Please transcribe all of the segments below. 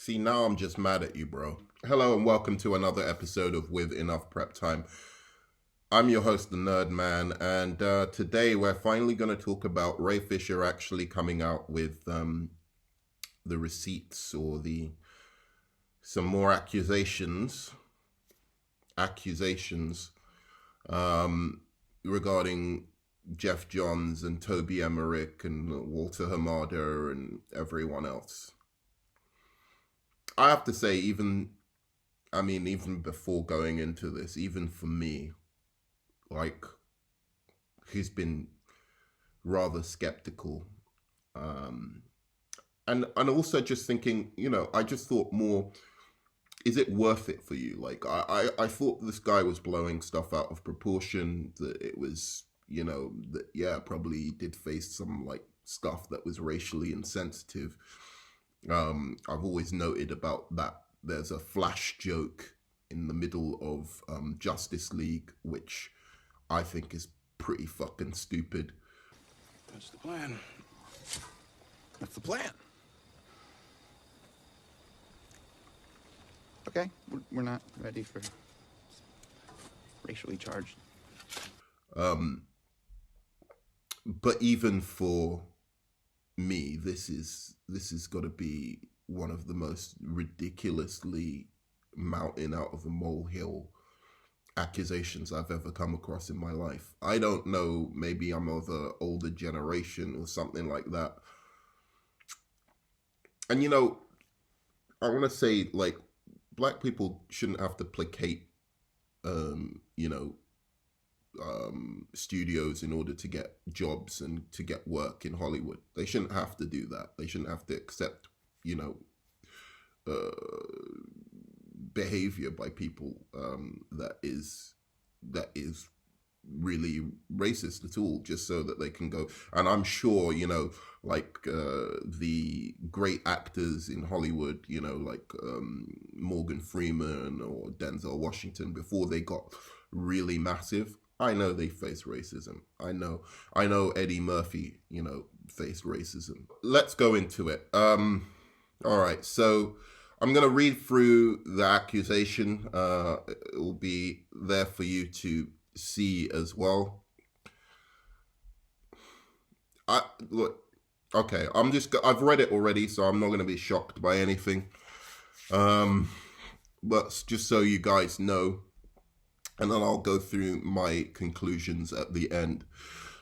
See, now I'm just mad at you, bro. Hello and welcome to another episode of With Enough Prep Time. I'm your host, the Nerd Man, and today we're finally going to talk about Ray Fisher actually coming out with the receipts or some more accusations regarding Jeff Johns and Toby Emmerich and Walter Hamada and everyone else. I have to say, even before going into this, even for me, he's been rather skeptical. And also just thinking, I just thought more, is it worth it for you? I thought this guy was blowing stuff out of proportion, that it was, probably did face some stuff that was racially insensitive. I've always noted about that. There's a flash joke in the middle of Justice League, which I think is pretty fucking stupid. That's the plan. That's the plan. Okay, we're not ready for racially charged. But even for me, this is got to be one of the most ridiculously mountain out of a molehill accusations I've ever come across in my life. I don't know, maybe I'm of an older generation or something like that. And I want to say, black people shouldn't have to placate studios in order to get jobs and to get work in Hollywood. They shouldn't have to do that. They shouldn't have to accept, behavior by people that is really racist at all, just so that they can go. And I'm sure, the great actors in Hollywood, Morgan Freeman or Denzel Washington, before they got really massive, I know they face racism. I know Eddie Murphy, faced racism. Let's go into it. All right, so I'm going to read through the accusation. It will be there for you to see as well. I've read it already, so I'm not going to be shocked by anything. But just so you guys know, and then I'll go through my conclusions at the end.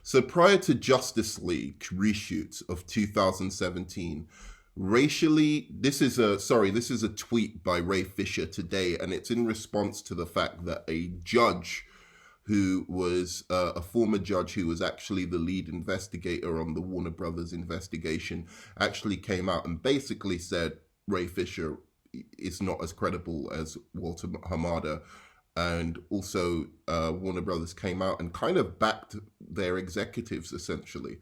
So prior to Justice League reshoots of 2017, this is a tweet by Ray Fisher today, and it's in response to the fact that a judge who was a former judge who was actually the lead investigator on the Warner Brothers investigation actually came out and basically said Ray Fisher is not as credible as Walter Hamada. And also Warner Brothers came out and kind of backed their executives, essentially,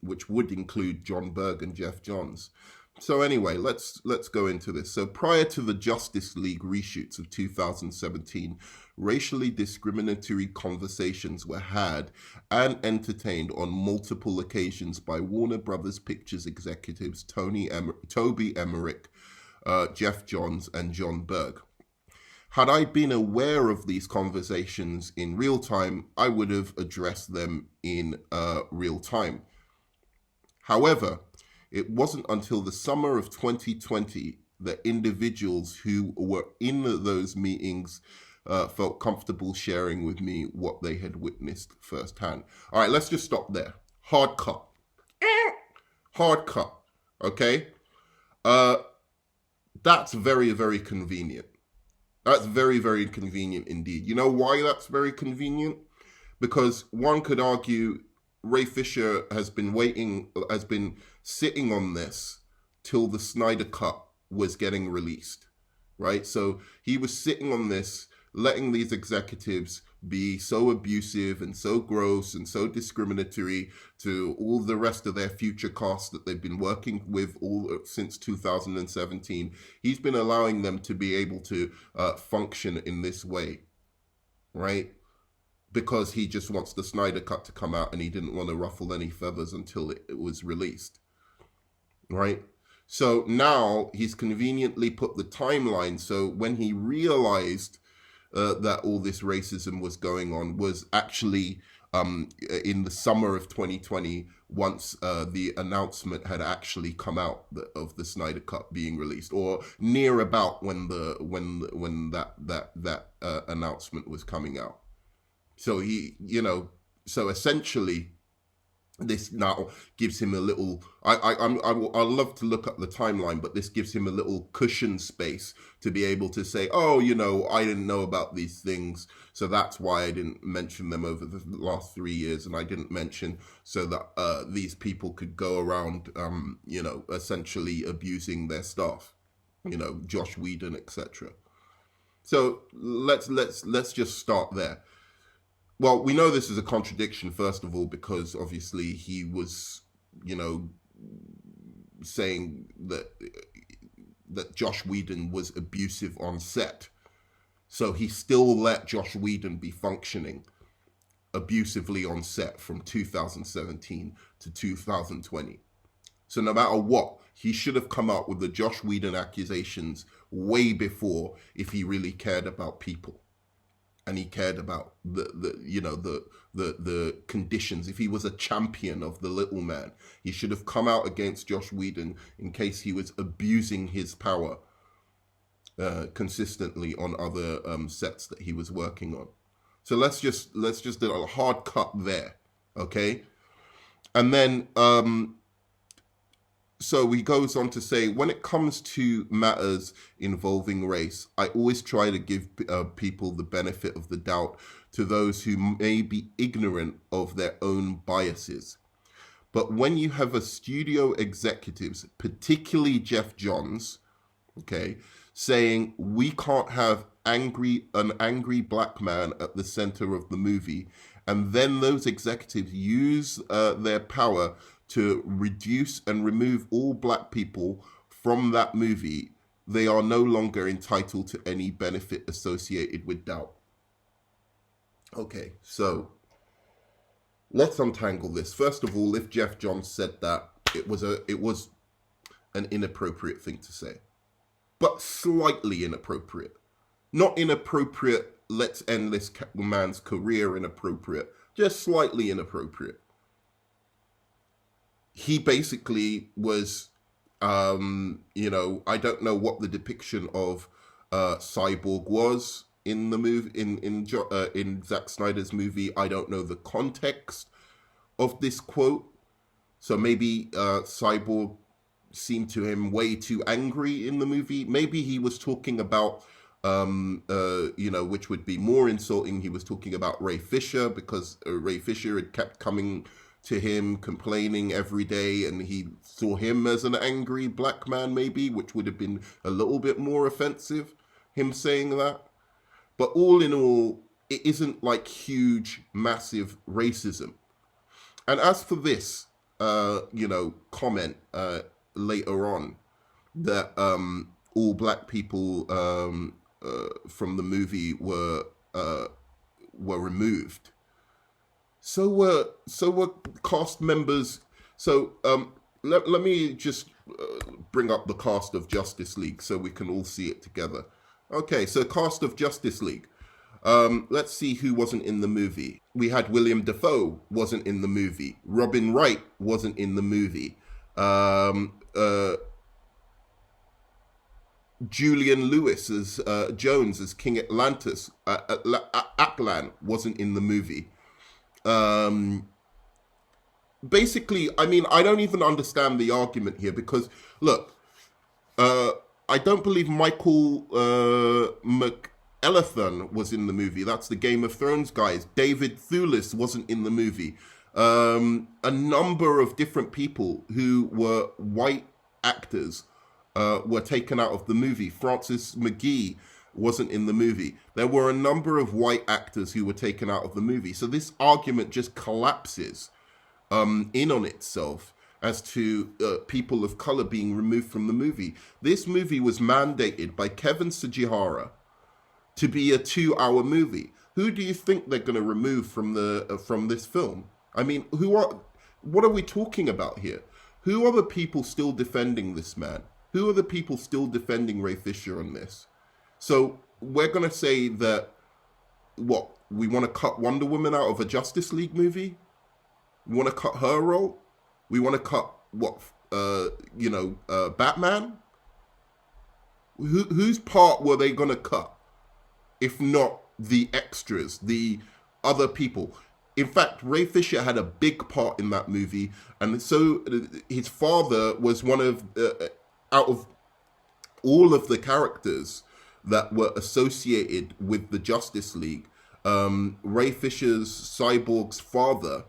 which would include Jon Berg and Jeff Johns. So anyway, let's go into this. So prior to the Justice League reshoots of 2017, racially discriminatory conversations were had and entertained on multiple occasions by Warner Brothers Pictures executives Toby Emmerich, Jeff Johns, and Jon Berg. Had I been aware of these conversations in real time, I would have addressed them in real time. However, it wasn't until the summer of 2020 that individuals who were in those meetings felt comfortable sharing with me what they had witnessed firsthand. All right, let's just stop there. Hard cut. Hard cut. Okay? That's very, very convenient. That's very, very convenient indeed. You know why that's very convenient? Because one could argue Ray Fisher has been sitting on this till the Snyder Cut was getting released, right? So he was sitting on this, letting these executives be so abusive and so gross and so discriminatory to all the rest of their future cast that they've been working with since 2017. He's been allowing them to be able to function in this way, right? Because he just wants the Snyder Cut to come out and he didn't want to ruffle any feathers until it was released, right? So now he's conveniently put the timeline. So when he realized that all this racism was going on was actually in the summer of 2020, once the announcement had actually come out of the Snyder Cut being released, or near about when that announcement was coming out. So so essentially, this now gives him a little. I love to look up the timeline, but this gives him a little cushion space to be able to say, oh, I didn't know about these things, so that's why I didn't mention them over the last 3 years, and I didn't mention so that these people could go around, essentially abusing their staff, Josh Whedon, etc. So let's just start there. Well, we know this is a contradiction, first of all, because obviously he was, saying that Josh Whedon was abusive on set. So he still let Josh Whedon be functioning abusively on set from 2017 to 2020. So no matter what, he should have come out with the Josh Whedon accusations way before if he really cared about people. And he cared about the conditions. If he was a champion of the little man, he should have come out against Josh Whedon in case he was abusing his power consistently on other sets that he was working on. So let's just do a hard cut there, okay? And then so he goes on to say, when it comes to matters involving race, I always try to give people the benefit of the doubt to those who may be ignorant of their own biases. But when you have a studio executives, particularly Jeff Johns, okay, saying we can't have an angry black man at the center of the movie, and then those executives use their power to reduce and remove all black people from that movie, they are no longer entitled to any benefit associated with doubt. Okay, so let's untangle this. First of all, if Jeff Johns said that, it was an inappropriate thing to say, but slightly inappropriate. Not inappropriate, let's end this man's career inappropriate, just slightly inappropriate. He basically was, I don't know what the depiction of Cyborg was in the movie, in Zack Snyder's movie. I don't know the context of this quote. So maybe Cyborg seemed to him way too angry in the movie. Maybe he was talking about, which would be more insulting. He was talking about Ray Fisher, because Ray Fisher had kept coming to him complaining every day, and he saw him as an angry black man, maybe, which would have been a little bit more offensive, him saying that. But all in all, it isn't like huge, massive racism. And as for this, comment later on that all black people from the movie were removed. So were cast members. So let me just bring up the cast of Justice League so we can all see it together. Okay, so cast of Justice League. Let's see who wasn't in the movie. We had William Dafoe wasn't in the movie. Robin Wright wasn't in the movie. Julian Lewis as Jones as King Atlantis. Atlan wasn't in the movie. Basically, I mean, I don't even understand the argument here, because look, I don't believe Michael McElhatton was in the movie. That's the Game of Thrones guys. David Thewlis wasn't in the movie. A number of different people who were white actors were taken out of the movie. Francis McGee wasn't in the movie. There were a number of white actors who were taken out of the movie. So this argument just collapses in on itself as to people of color being removed from the movie. This movie was mandated by Kevin Sugihara to be a 2-hour movie. Who do you think they're going to remove from this film? I mean, what are we talking about here? Who are the people still defending this man? Who are the people still defending Ray Fisher on this? So we're going to say that, what, we want to cut Wonder Woman out of a Justice League movie? We want to cut her role? We want to cut, what, Batman? Whose part were they going to cut? If not the extras, the other people. In fact, Ray Fisher had a big part in that movie, and so his father was one of, out of all of the characters that were associated with the Justice League, Ray Fisher's Cyborg's father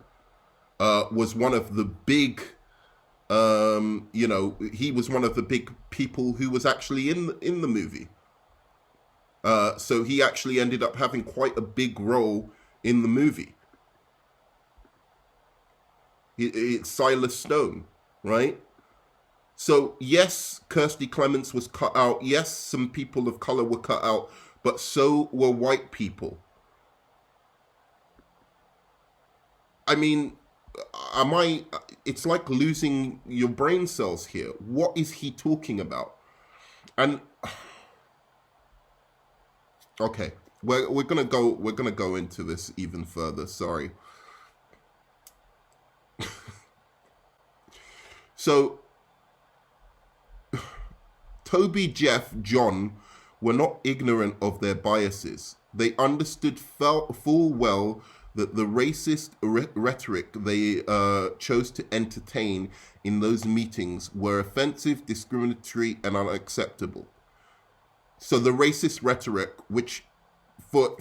was one of the big, he was one of the big people who was actually in the movie. So he actually ended up having quite a big role in the movie. It's Silas Stone, right? So yes, Kirstie Clements was cut out. Yes, some people of color were cut out, but so were white people. I mean, it's like losing your brain cells here. What is he talking about? And okay, we're gonna go into this even further. Sorry. So Toby, Jeff, John were not ignorant of their biases. They understood full well that the racist rhetoric they chose to entertain in those meetings were offensive, discriminatory, and unacceptable. So the racist rhetoric, which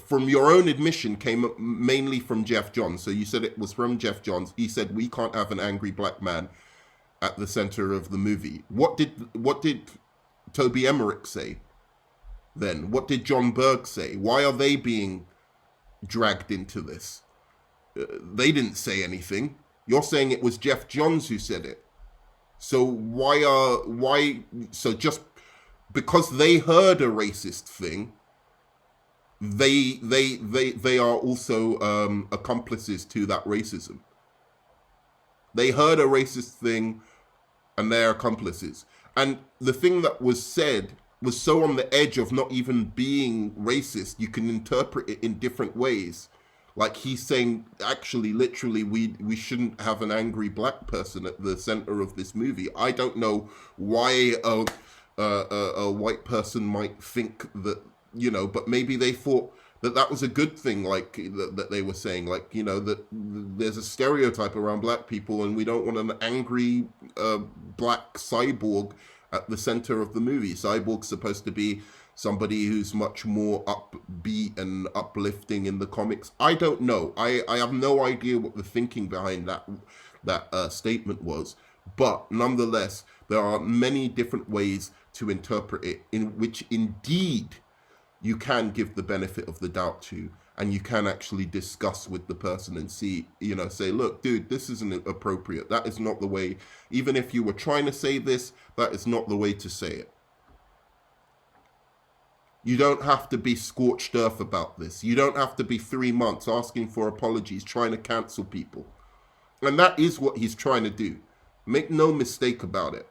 from your own admission came mainly from Jeff Johns. So you said it was from Jeff Johns. He said, we can't have an angry black man at the center of the movie. What did Toby Emmerich say then? What did John Berg say? Why are they being dragged into this? They didn't say anything. You're saying it was Jeff Johns who said it. So so just because they heard a racist thing, they are also accomplices to that racism. They heard a racist thing and they're accomplices. And the thing that was said was so on the edge of not even being racist, you can interpret it in different ways. Like he's saying, actually, literally, we shouldn't have an angry black person at the center of this movie. I don't know why a white person might think that, but maybe they thought that was a good thing, like that they were saying, like, that there's a stereotype around black people and we don't want an angry black cyborg at the center of the movie. Cyborg's supposed to be somebody who's much more upbeat and uplifting in the comics. I don't know. I have no idea what the thinking behind that statement was. But nonetheless, there are many different ways to interpret it, in which indeed you can give the benefit of the doubt to, and you can actually discuss with the person and see, say, look, dude, this isn't appropriate. That is not the way. Even if you were trying to say this, that is not the way to say it. You don't have to be scorched earth about this. You don't have to be 3 months asking for apologies, trying to cancel people. And that is what he's trying to do. Make no mistake about it.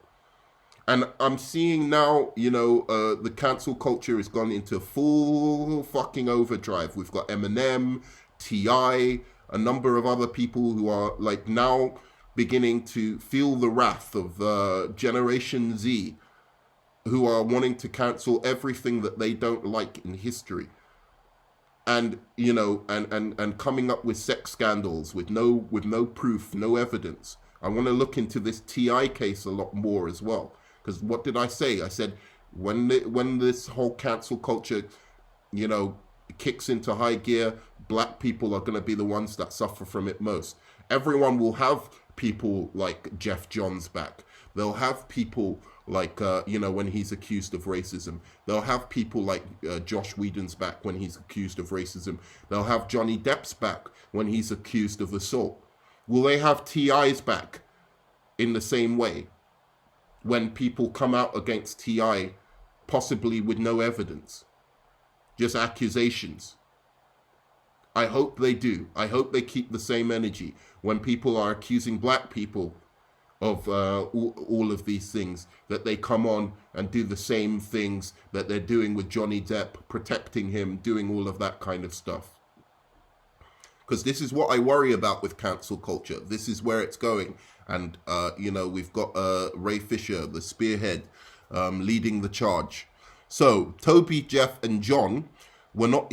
And I'm seeing now, the cancel culture has gone into full fucking overdrive. We've got Eminem, T.I., a number of other people who are like now beginning to feel the wrath of Generation Z, who are wanting to cancel everything that they don't like in history. And, and coming up with sex scandals with no proof, no evidence. I want to look into this T.I. case a lot more as well. Because what did I say? I said, when this whole cancel culture, kicks into high gear, black people are going to be the ones that suffer from it most. Everyone will have people like Jeff Johns back. They'll have people like, when he's accused of racism. They'll have people like Josh Whedon's back when he's accused of racism. They'll have Johnny Depp's back when he's accused of assault. Will they have T.I.'s back in the same way? When people come out against T.I., possibly with no evidence, just accusations. I hope they do. I hope they keep the same energy when people are accusing black people of all of these things, that they come on and do the same things that they're doing with Johnny Depp, protecting him, doing all of that kind of stuff. Because this is what I worry about with cancel culture. This is where it's going. And, we've got Ray Fisher, the spearhead, leading the charge. So, Toby, Jeff, and John were not...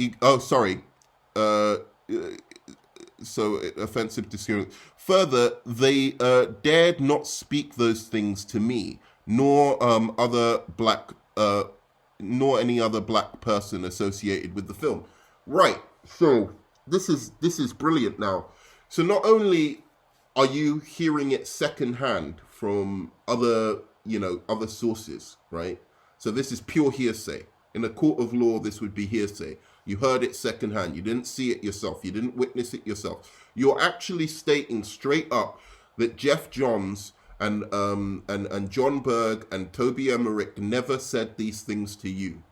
so offensive discrimination. Further, they dared not speak those things to me, nor nor any other black person associated with the film. Right. So this is brilliant now. So not only are you hearing it secondhand from other sources, right? So this is pure hearsay. In a court of law, this would be hearsay. You heard it secondhand. You didn't see it yourself. You didn't witness it yourself. You're actually stating straight up that Geoff Johns and Jon Berg and Toby Emmerich never said these things to you.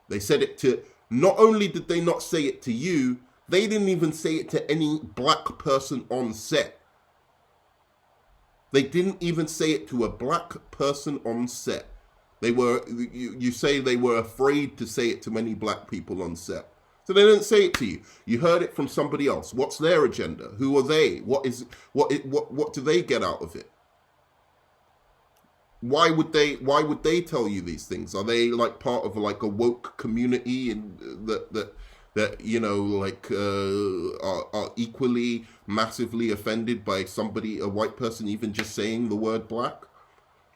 They said it to... Not only did they not say it to you, they didn't even say it to any black person on set. They didn't even say it to a black person on set. They were, you say they were afraid to say it to many black people on set. So they didn't say it to you. You heard it from somebody else. What's their agenda? Who are they? What do they get out of it? Why would they tell you these things? Are they like part of like a woke community and that are equally massively offended by a white person even just saying the word black?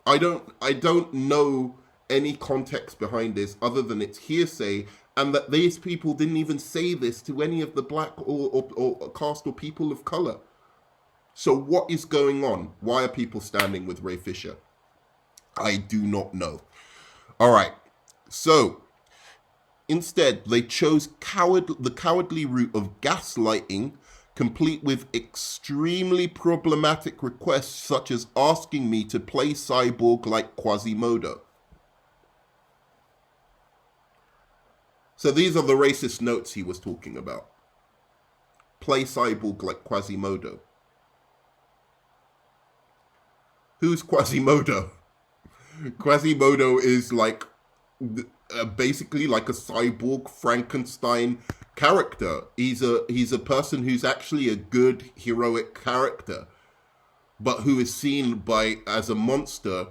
I don't know any context behind this other than it's hearsay, and that these people didn't even say this to any of the black or cast or people of color. So what is going on? Why are people standing with Ray Fisher? I do not know. All right. So instead, they chose the cowardly route of gaslighting, complete with extremely problematic requests such as asking me to play Cyborg like Quasimodo. So these are the racist notes he was talking about. Play Cyborg like Quasimodo. Who's Quasimodo? Quasimodo is like basically like a cyborg Frankenstein character. He's a person who's actually a good heroic character, but who is seen as a monster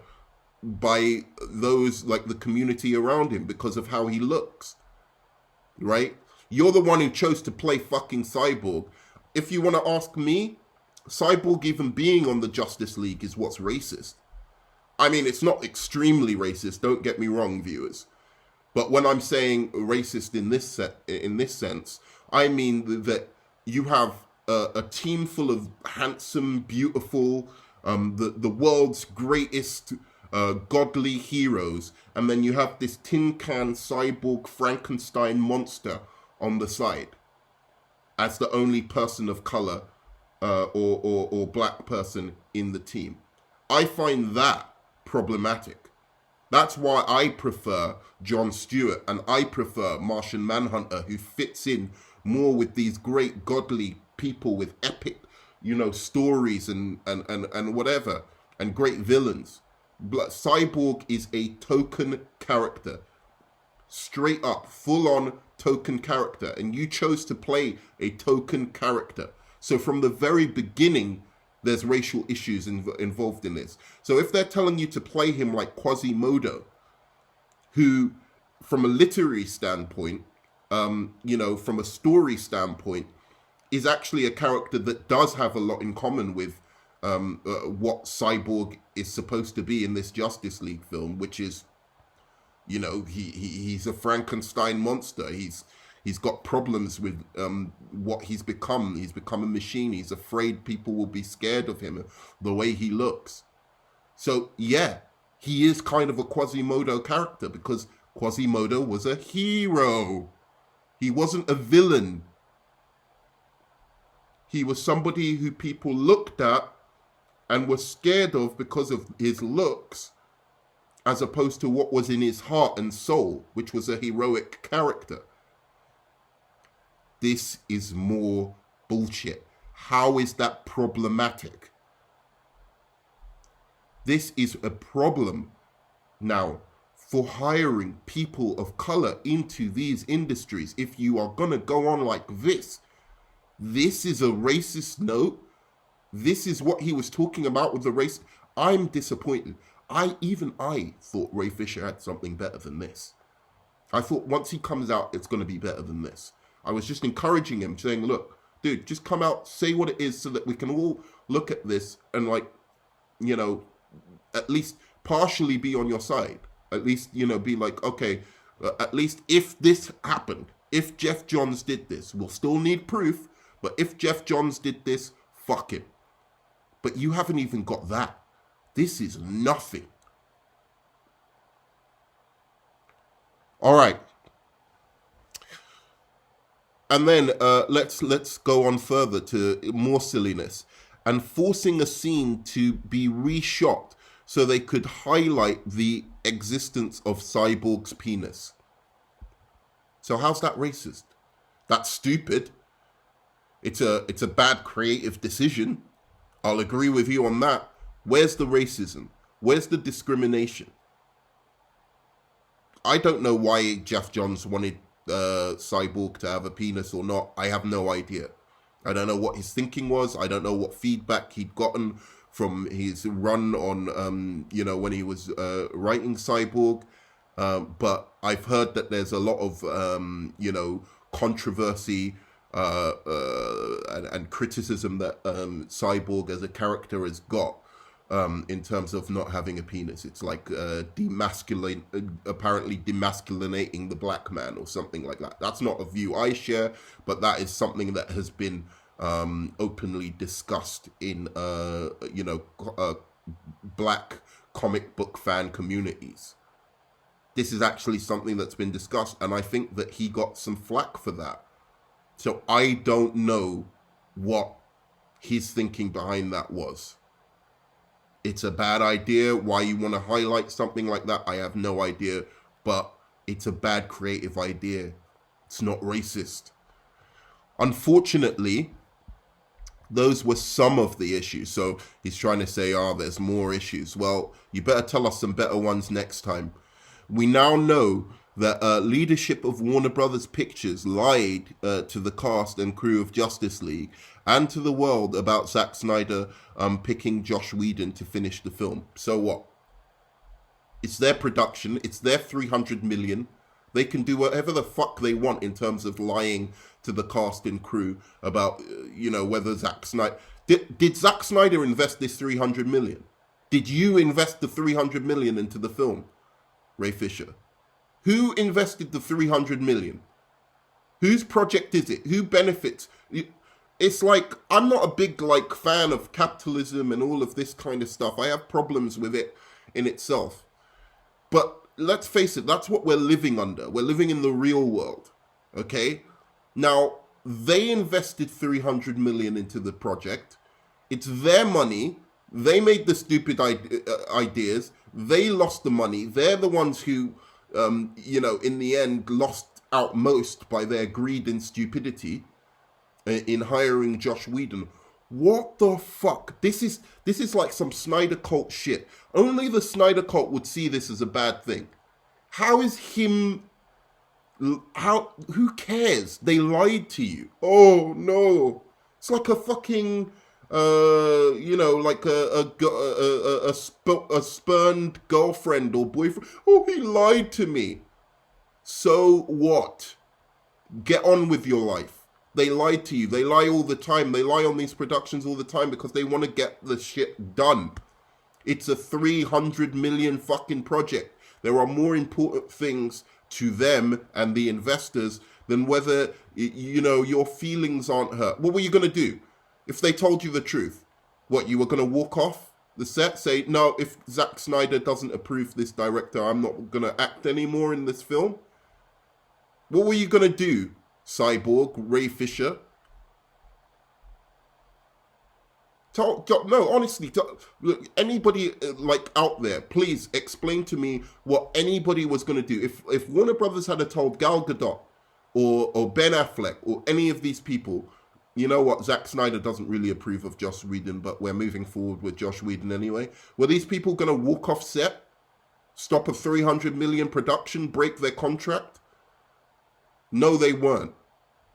by those like the community around him because of how he looks. Right? You're the one who chose to play fucking Cyborg. If you want to ask me, Cyborg even being on the Justice League is what's racist. I mean, it's not extremely racist, don't get me wrong, viewers. But when I'm saying racist in this sense, I mean that you have a team full of handsome, beautiful, the world's greatest godly heroes, and then you have this tin can cyborg Frankenstein monster on the side as the only person of color or black person in the team. I find that problematic. That's why I prefer Jon Stewart and I prefer Martian Manhunter, who fits in more with these great godly people with epic, stories and whatever, and great villains. But Cyborg is a token character. Straight up, full on token character. And you chose to play a token character. So from the very beginning, there's racial issues involved in this. So if they're telling you to play him like Quasimodo, who, from a literary standpoint, from a story standpoint, is actually a character that does have a lot in common with what Cyborg is supposed to be in this Justice League film, which is, he's a Frankenstein monster. He's got problems with what he's become. He's become a machine. He's afraid people will be scared of him, the way he looks. So, yeah, he is kind of a Quasimodo character because Quasimodo was a hero. He wasn't a villain. He was somebody who people looked at and were scared of because of his looks, as opposed to what was in his heart and soul, which was a heroic character. This is more bullshit. How is that problematic? This is a problem now for hiring people of color into these industries. If you are gonna go on like this is a racist note. This is what he was talking about with the race. I'm disappointed. I thought Ray Fisher had something better than this. I thought once he comes out, it's going to be better than this. I was just encouraging him, saying, look, dude, just come out, say what it is so that we can all look at this and, like, you know, at least partially be on your side. At least, you know, be like, okay, at least if this happened, if Geoff Johns did this, we'll still need proof, but if Geoff Johns did this, fuck him. But you haven't even got that. This is nothing. All right. And then let's go on further to more silliness. And forcing a scene to be reshot so they could highlight the existence of Cyborg's penis. So how's that racist? That's stupid. It's a bad creative decision. I'll agree with you on that. Where's the racism? Where's the discrimination? I don't know why Geoff Johns wanted Cyborg to have a penis or not. I have no idea. I don't know what his thinking was. I don't know what feedback he'd gotten from his run on, you know, when he was writing Cyborg. But I've heard that there's a lot of, you know, controversy and criticism that Cyborg as a character has got in terms of not having a penis. It's like apparently demasculinating the black man or something like that. That's not a view I share, but that is something that has been openly discussed in, you know, black comic book fan communities. This is actually something that's been discussed, and I think that he got some flack for that. So I don't know what his thinking behind that was. It's a bad idea. Why you want to highlight something like that, I have no idea. But it's a bad creative idea. It's not racist. Unfortunately, those were some of the issues. So he's trying to say, there's more issues. Well, you better tell us some better ones next time. We now know that leadership of Warner Brothers Pictures lied to the cast and crew of Justice League and to the world about Zack Snyder picking Joss Whedon to finish the film. So what? It's their production. It's their $300 million. They can do whatever the fuck they want in terms of lying to the cast and crew about, you know, whether Zack Snyder... Did Zack Snyder invest this $300 million? Did you invest the $300 million into the film, Ray Fisher? Who invested the $300 million? Whose project is it? Who benefits? It's like, I'm not a big like fan of capitalism and all of this kind of stuff. I have problems with it in itself. But let's face it, that's what we're living under. We're living in the real world. Okay? Now, they invested $300 million into the project. It's their money. They made the stupid ideas. They lost the money. They're the ones who... you know, in the end, lost out most by their greed and stupidity in hiring Joss Whedon. What the fuck? This is like some Snyder Cult shit. Only the Snyder Cult would see this as a bad thing. How is him... Who cares? They lied to you. Oh, no. It's like a fucking... you know, like a spurned girlfriend or boyfriend. Oh, he lied to me. So what? Get on with your life. They lied to you. They lie all the time. They lie on these productions all the time because they want to get the shit done. It's a $300 million fucking project. There are more important things to them and the investors than whether, you know, your feelings aren't hurt. What were you going to do? If they told you the truth, what, you were going to walk off the set, say, no, if Zack Snyder doesn't approve this director, I'm not going to act anymore in this film? What were you going to do, Cyborg, Ray Fisher? No, honestly, look, anybody like out there, please explain to me what anybody was going to do. If Warner Brothers had told Gal Gadot or Ben Affleck or any of these people, you know what, Zack Snyder doesn't really approve of Joss Whedon, but we're moving forward with Josh Whedon anyway. Were these people going to walk off set, stop a 300 million production, break their contract? No, they weren't.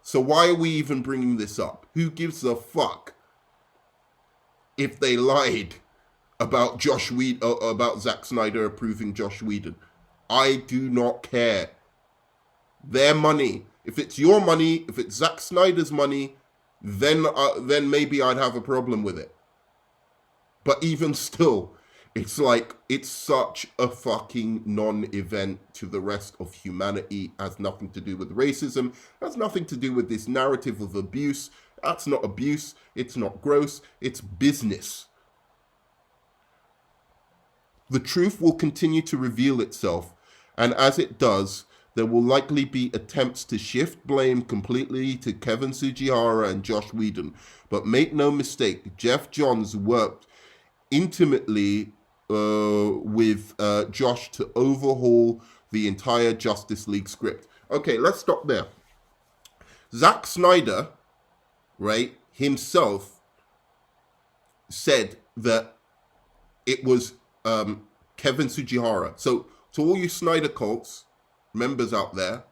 So why are we even bringing this up? Who gives a fuck if they lied about Josh Whedon, about Zack Snyder approving Josh Whedon? I do not care. Their money. If it's your money, if it's Zack Snyder's money, then maybe I'd have a problem with it. But even still, it's like, it's such a fucking non-event to the rest of humanity. It has nothing to do with racism. It has nothing to do with this narrative of abuse. That's not abuse. It's not gross. It's business. The truth will continue to reveal itself, and as it does, there will likely be attempts to shift blame completely to Kevin Tsujihara and Josh Whedon. But make no mistake, Geoff Johns worked intimately with Josh to overhaul the entire Justice League script. Okay, let's stop there. Zack Snyder, right, himself said that it was Kevin Tsujihara. So to all you Snyder cults members out there,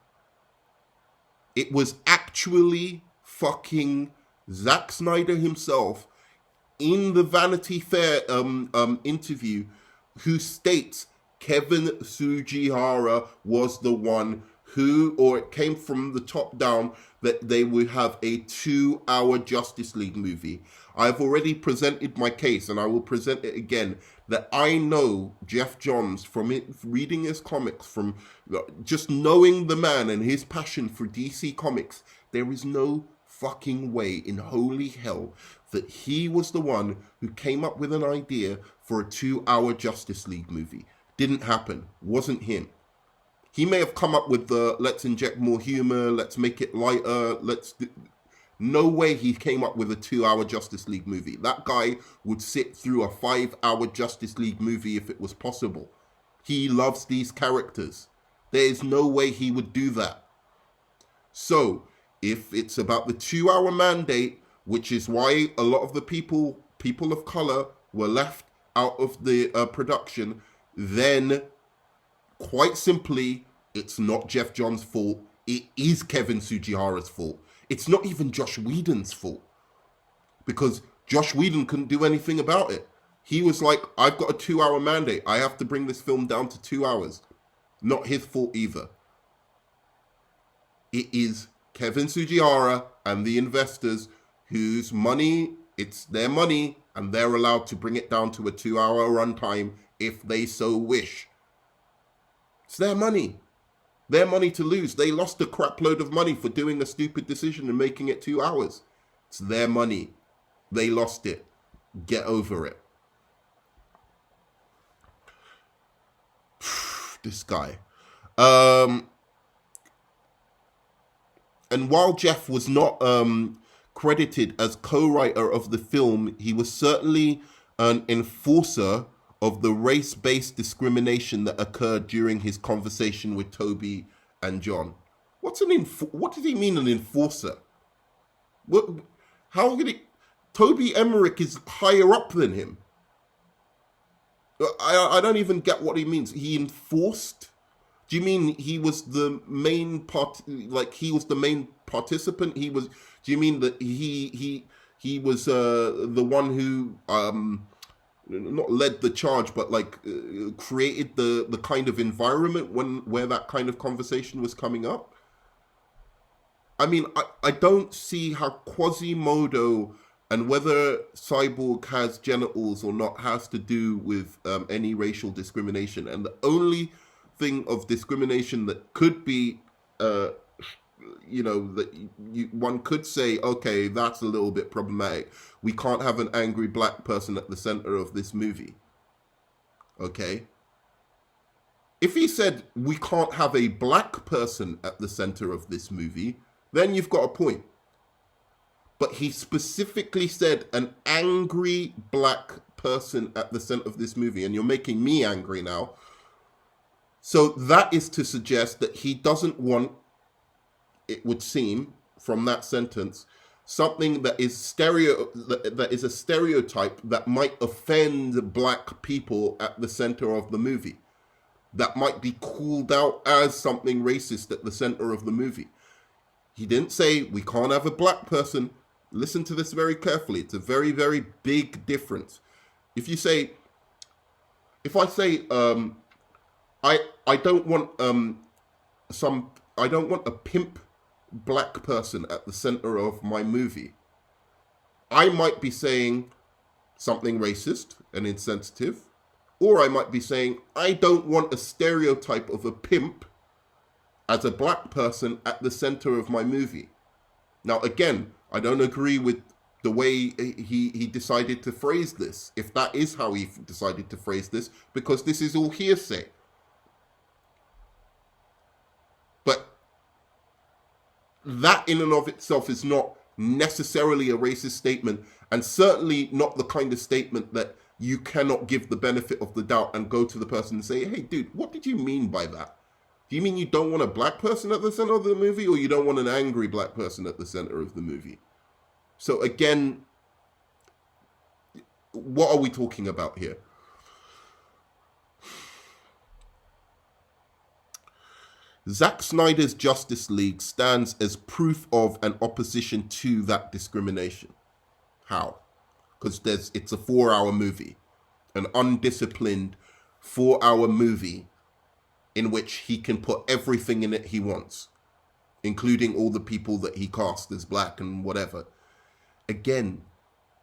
it was actually fucking Zack Snyder himself in the Vanity Fair interview who states Kevin Tsujihara was the one who, or it came from the top down, that they would have a 2-hour Justice League movie. I've already presented my case, and I will present it again, that I know Geoff Johns from reading his comics, from just knowing the man and his passion for DC Comics. There is no fucking way in holy hell that he was the one who came up with an idea for a 2-hour Justice League movie. Didn't happen. Wasn't him. He may have come up with the, let's inject more humor, let's make it lighter, no way he came up with a 2-hour Justice League movie. That guy would sit through a 5-hour Justice League movie if it was possible. He loves these characters. There is no way he would do that. So, if it's about the 2-hour mandate, which is why a lot of the people of color, were left out of the production, then quite simply, it's not Geoff Johns' fault. It is Kevin Tsujihara's fault. It's not even Josh Whedon's fault, because Josh Whedon couldn't do anything about it. He was like, I've got a 2-hour mandate. I have to bring this film down to 2 hours. Not his fault either. It is Kevin Tsujihara and the investors whose money, it's their money, and they're allowed to bring it down to a 2-hour runtime if they so wish. It's their money. Their money to lose. They lost a crap load of money for doing a stupid decision and making it 2 hours. It's their money. They lost it. Get over it. This guy. And while Geoff was not credited as co-writer of the film, he was certainly an enforcer of the race-based discrimination that occurred during his conversation with Toby and John. What did he mean, an enforcer? What? How could he? Toby Emmerich is higher up than him. I don't even get what he means. He enforced? Do you mean he was the main he was the main participant? He was. Do you mean that he was the one who not led the charge, but created the kind of environment where that kind of conversation was coming up? I mean, I don't see how Quasimodo and whether Cyborg has genitals or not has to do with any racial discrimination. And the only thing of discrimination that could be, one could say, okay, that's a little bit problematic. We can't have an angry black person at the center of this movie. Okay? If he said we can't have a black person at the center of this movie, then you've got a point. But he specifically said an angry black person at the center of this movie, and you're making me angry now. So that is to suggest that he doesn't want, it would seem from that sentence, something that is a stereotype that might offend black people at the center of the movie, that might be called out as something racist at the center of the movie. He didn't say we can't have a black person. Listen to this very carefully. It's a very, very big difference. If I say, I don't want a pimp black person at the center of my movie, I might be saying something racist and insensitive, or I might be saying I don't want a stereotype of a pimp as a black person at the center of my movie. Now, again, I don't agree with the way he decided to phrase this, if that is how he decided to phrase this, because this is all hearsay. But that in and of itself is not necessarily a racist statement, and certainly not the kind of statement that you cannot give the benefit of the doubt and go to the person and say, hey, dude, what did you mean by that? Do you mean you don't want a black person at the center of the movie, or you don't want an angry black person at the center of the movie? So again, what are we talking about here? Zack Snyder's Justice League stands as proof of an opposition to that discrimination. How? Because it's a 4-hour movie, an undisciplined 4-hour movie in which he can put everything in it he wants, including all the people that he cast as black and whatever. Again,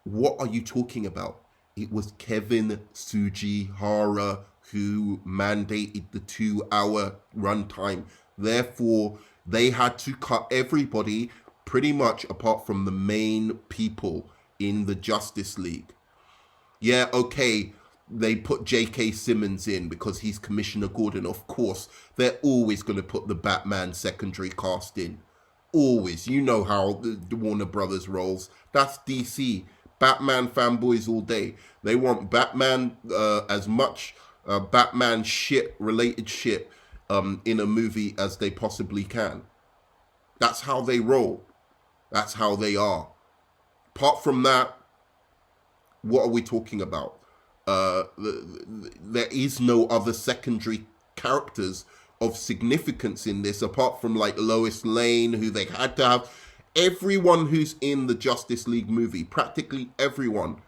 what are you talking about? It was Kevin Tsujihara who mandated the 2-hour runtime. Therefore, they had to cut everybody pretty much apart from the main people in the Justice League. Yeah, okay, they put J.K. Simmons in because he's Commissioner Gordon. Of course, they're always going to put the Batman secondary cast in. Always. You know how the Warner Brothers rolls. That's DC. Batman fanboys all day. They want Batman, as much Batman shit, related shit, in a movie as they possibly can. That's how they roll. That's how they are. Apart from that, what are we talking about? There is no other secondary characters of significance in this, apart from like Lois Lane, who they had to have. Everyone who's in the Justice League movie, practically everyone,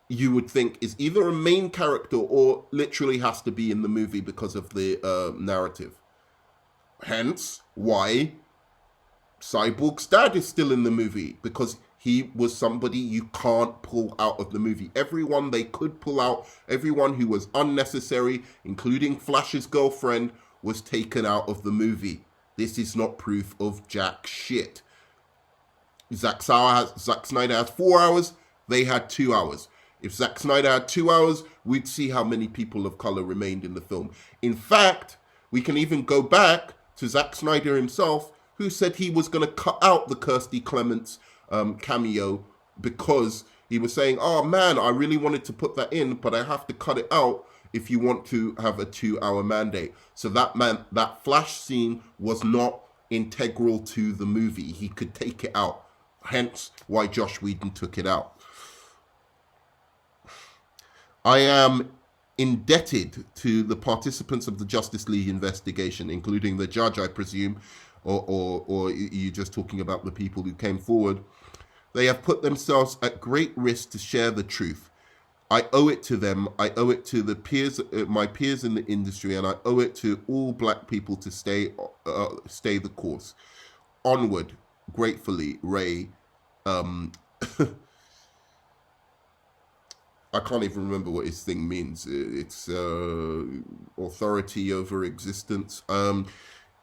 you would think is either a main character or literally has to be in the movie because of the narrative. Hence why Cyborg's dad is still in the movie, because he was somebody you can't pull out of the movie. Everyone they could pull out, everyone who was unnecessary, including Flash's girlfriend, was taken out of the movie. This is not proof of jack shit. Zack Snyder has 4 hours, they had 2 hours. If Zack Snyder had 2 hours, we'd see how many people of color remained in the film. In fact, we can even go back to Zack Snyder himself, who said he was going to cut out the Kirstie Clements cameo because he was saying, oh man, I really wanted to put that in, but I have to cut it out if you want to have a 2-hour mandate. So that Flash scene was not integral to the movie. He could take it out. Hence why Joss Whedon took it out. I am indebted to the participants of the Justice League investigation, including the judge, I presume, or you're just talking about the people who came forward. They have put themselves at great risk to share the truth. I owe it to them. I owe it to the peers, my peers in the industry, and I owe it to all black people to stay the course. Onward, gratefully, Ray. I can't even remember what his thing means. It's authority over existence.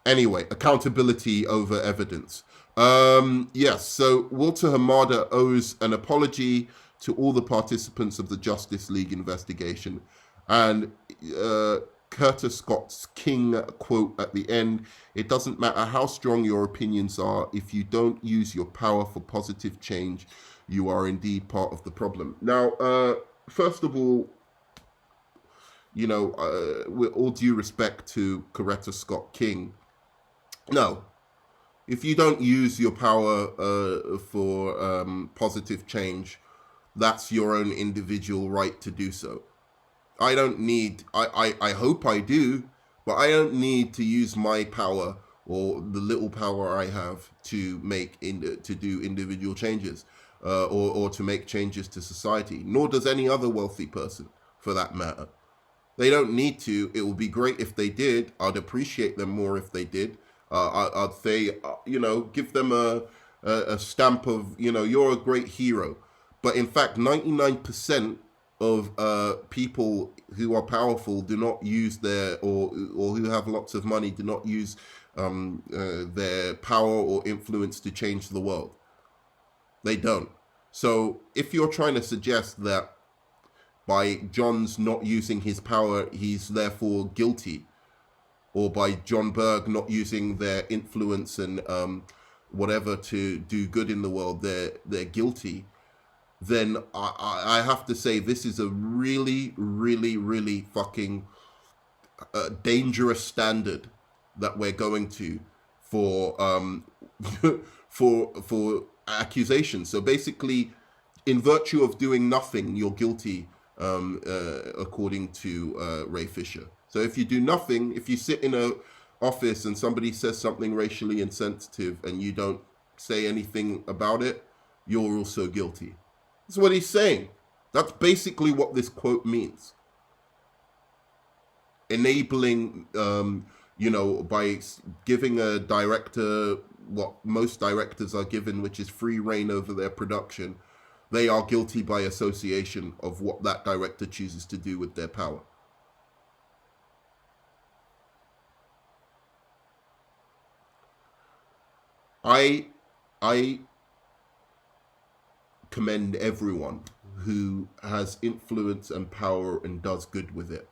Anyway, accountability over evidence. Yes, so Walter Hamada owes an apology to all the participants of the Justice League investigation. And Curtis Scott's King quote at the end, it doesn't matter how strong your opinions are, if you don't use your power for positive change, you are indeed part of the problem. Now, first of all, you know, with all due respect to Coretta Scott King, no, If you don't use your power for positive change, that's your own individual right to do so. I don't need, I hope I do, but I don't need to use my power or the little power I have to to do individual changes or to make changes to society, nor does any other wealthy person for that matter. They don't need to. It would be great if they did. I'd appreciate them more if they did. I'd say, give them a stamp of, you're a great hero. But in fact, 99% of people who are powerful do not use or who have lots of money do not use their power or influence to change the world. They don't. So if you're trying to suggest that by John's not using his power, he's therefore guilty, or by John Berg not using their influence and whatever to do good in the world, they're guilty, then I have to say this is a really, really, really fucking dangerous standard that we're going to for for accusations. So basically, in virtue of doing nothing, you're guilty, according to Ray Fisher. So if you do nothing, if you sit in a office and somebody says something racially insensitive and you don't say anything about it, you're also guilty. That's what he's saying. That's basically what this quote means. Enabling, by giving a director what most directors are given, which is free reign over their production, they are guilty by association of what that director chooses to do with their power. I commend everyone who has influence and power and does good with it.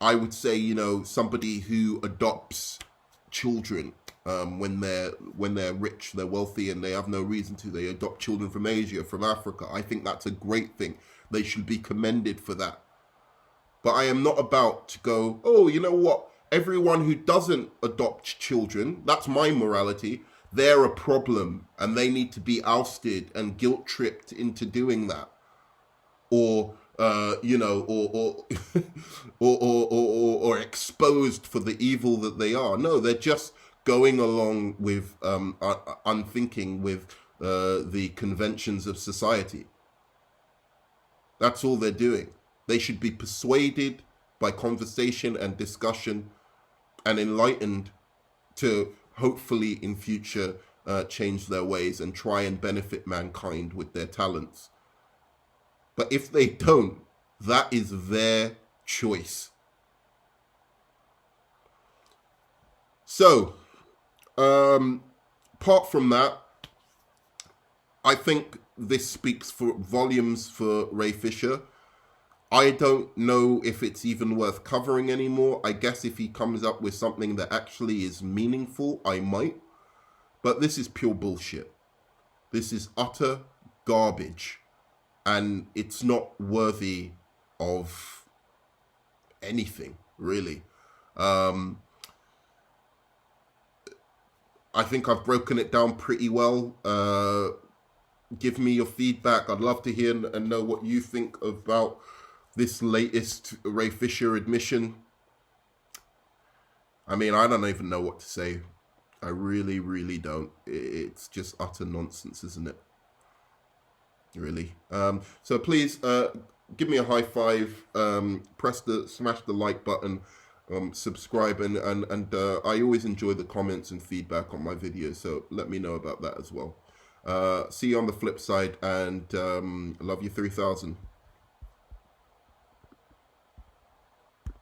I would say, somebody who adopts children when they're rich, they're wealthy, and they have no reason to. They adopt children from Asia, from Africa. I think that's a great thing. They should be commended for that. But I am not about to go, oh, you know what? Everyone who doesn't adopt children, that's my morality, they're a problem and they need to be ousted and guilt-tripped into doing that. Or or exposed for the evil that they are. No, they're just going along with unthinking with the conventions of society. That's all they're doing. They should be persuaded by conversation and discussion and enlightened to hopefully in future change their ways and try and benefit mankind with their talents. But if they don't, that is their choice. So, apart from that, I think this speaks for volumes for Ray Fisher. I don't know if it's even worth covering anymore. I guess if he comes up with something that actually is meaningful, I might. But this is pure bullshit. This is utter garbage. And it's not worthy of anything, really. I think I've broken it down pretty well. Give me your feedback. I'd love to hear and know what you think about this latest Ray Fisher admission. I mean, I don't even know what to say. I really, really don't. It's just utter nonsense, isn't it? Really. So please give me a high five, smash the like button, subscribe, and I always enjoy the comments and feedback on my videos, so let me know about that as well. See you on the flip side, and love you 3000.